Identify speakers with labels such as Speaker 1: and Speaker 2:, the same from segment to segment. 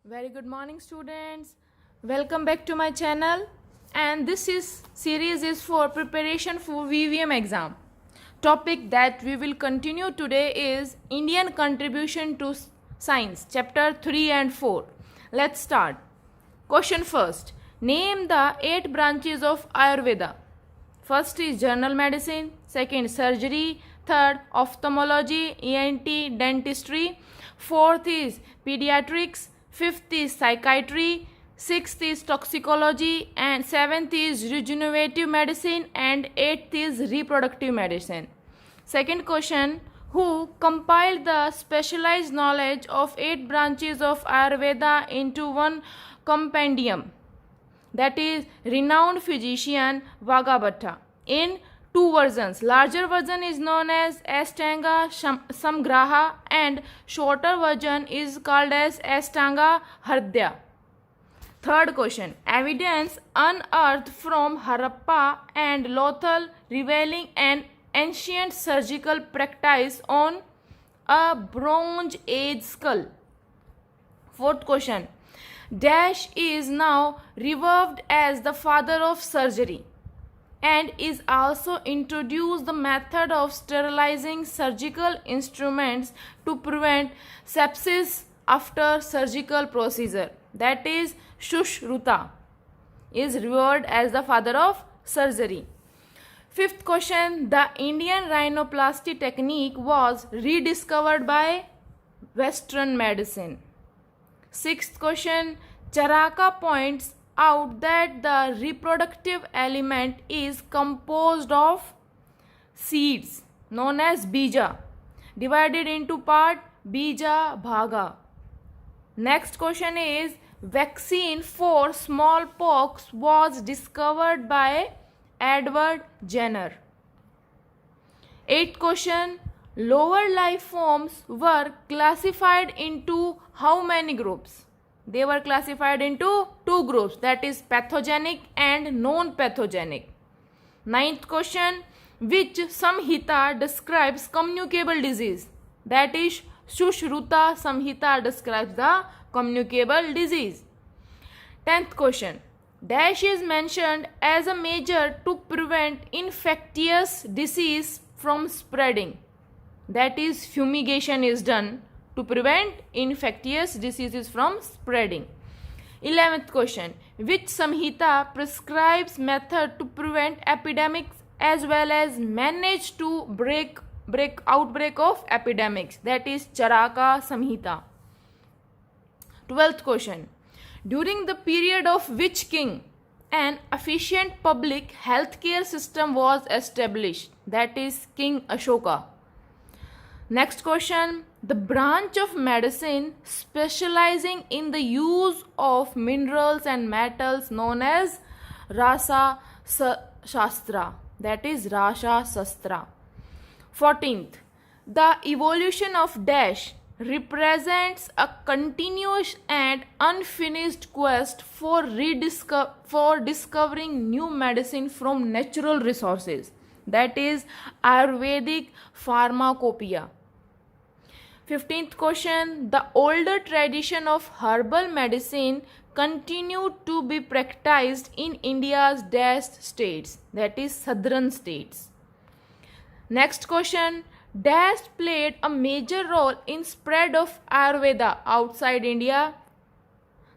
Speaker 1: Very good morning, students. Welcome back to my channel. And this series is for preparation for VVM exam. Topic that we will continue today is Indian contribution to science, chapter 3 and 4. Let's start. Question first. Name the 8 branches of Ayurveda. First is general medicine, second surgery, third ophthalmology, ENT, dentistry, fourth is pediatrics, fifth is psychiatry, sixth is toxicology, and seventh is regenerative medicine, and eighth is reproductive medicine. Second question, who compiled the specialized knowledge of 8 branches of Ayurveda into one compendium? That is renowned physician Vagabhatta in 2 versions. Larger version is known as Ashtanga Samgraha and shorter version is called as Ashtanga Hridaya. Third question, evidence unearthed from Harappa and Lothal revealing an ancient surgical practice on a Bronze Age skull. Fourth question, Dash is now revered as the father of surgery and is also introduced the method of sterilizing surgical instruments to prevent sepsis after surgical procedure. That is Sushruta is revered as the father of surgery. Fifth question, the Indian rhinoplasty technique was rediscovered by Western medicine. Sixth question, Charaka points out that the reproductive element is composed of seeds known as bija, divided into part bija bhaga. Next question is, vaccine for smallpox was discovered by Edward Jenner. Eighth question, lower life forms were classified into how many groups? They were classified into 2 groups, that is pathogenic and non-pathogenic. Ninth question, which Samhita describes communicable disease? That is Sushruta Samhita describes the communicable disease. 10th question, Dash is mentioned as a measure to prevent infectious disease from spreading. That is fumigation is done to prevent infectious diseases from spreading. 11th question, which Samhita prescribes method to prevent epidemics as well as manage to break outbreak of epidemics? That is Charaka Samhita. 12th question, during the period of which king an efficient public healthcare system was established? That is King Ashoka. Next question, the branch of medicine specializing in the use of minerals and metals known as Rasa Shastra, that is Rasha Sastra. 14th, the evolution of Dash represents a continuous and unfinished quest for discovering new medicine from natural resources. That is Ayurvedic pharmacopoeia. 15th question, the older tradition of herbal medicine continued to be practiced in India's dash states, that is southern states. Next question, Dash played a major role in spread of Ayurveda outside India?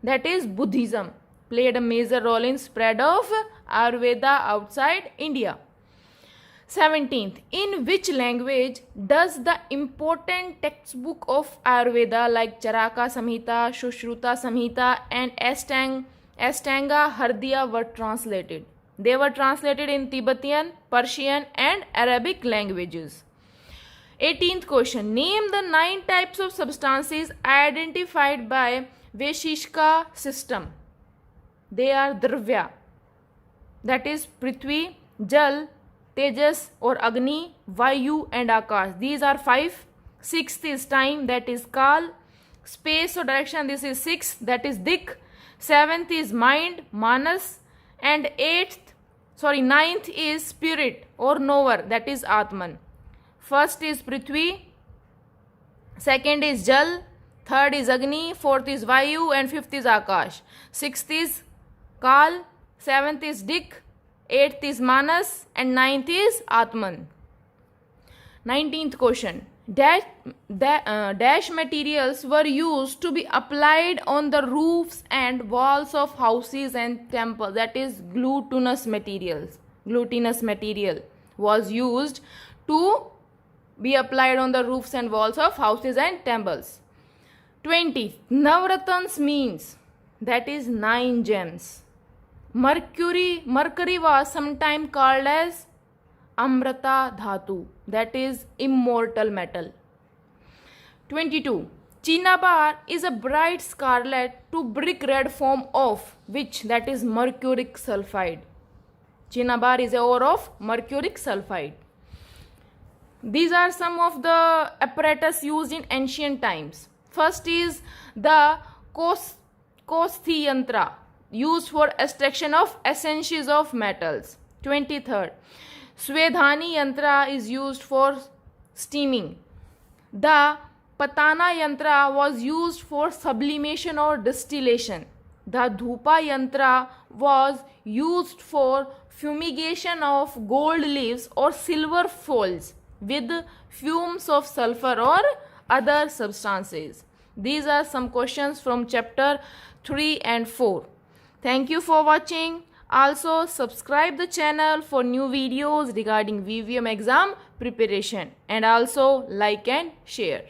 Speaker 1: That is Buddhism played a major role in spread of Ayurveda outside India. 17th, in which language does the important textbook of Ayurveda like Charaka Samhita, Sushruta Samhita and Ashtanga Hridaya were translated? They were translated in Tibetan, Persian and Arabic languages. 18th question, name the 9 types of substances identified by Vaisheshika system. They are Dravya, that is Prithvi, Jal, Tejas or Agni, Vayu and Akash. These are 5. 6th is time, that is Kal. Space or direction, this is 6, that is Dik. 7th is mind, Manas. And 9th is spirit or knower, that is Atman. First is Prithvi, second is Jal, third is Agni, fourth is Vayu, and fifth is Akash. Sixth is Kal, seventh is Dik, eighth is Manas, and ninth is Atman. 19th question. Dash materials were used to be applied on the roofs and walls of houses and temples. That is glutinous materials. Glutinous material was used to be applied on the roofs and walls of houses and temples. 20. Navratans means, that is 9 gems. Mercury was sometimes called as Amrata Dhatu, that is immortal metal. 22. Cinnabar is a bright scarlet to brick red form of which, that is mercuric sulfide. Cinnabar is a ore of mercuric sulfide. These are some of the apparatus used in ancient times. First is the Kosti Yantra, used for extraction of essences of metals. 23rd. Swedhani Yantra is used for steaming. The Patana Yantra was used for sublimation or distillation. The Dhupa Yantra was used for fumigation of gold leaves or silver foils with fumes of sulfur or other substances. These are some questions from chapter 3 and 4. Thank you for watching. Also subscribe the channel for new videos regarding VVM exam preparation, and also like and share.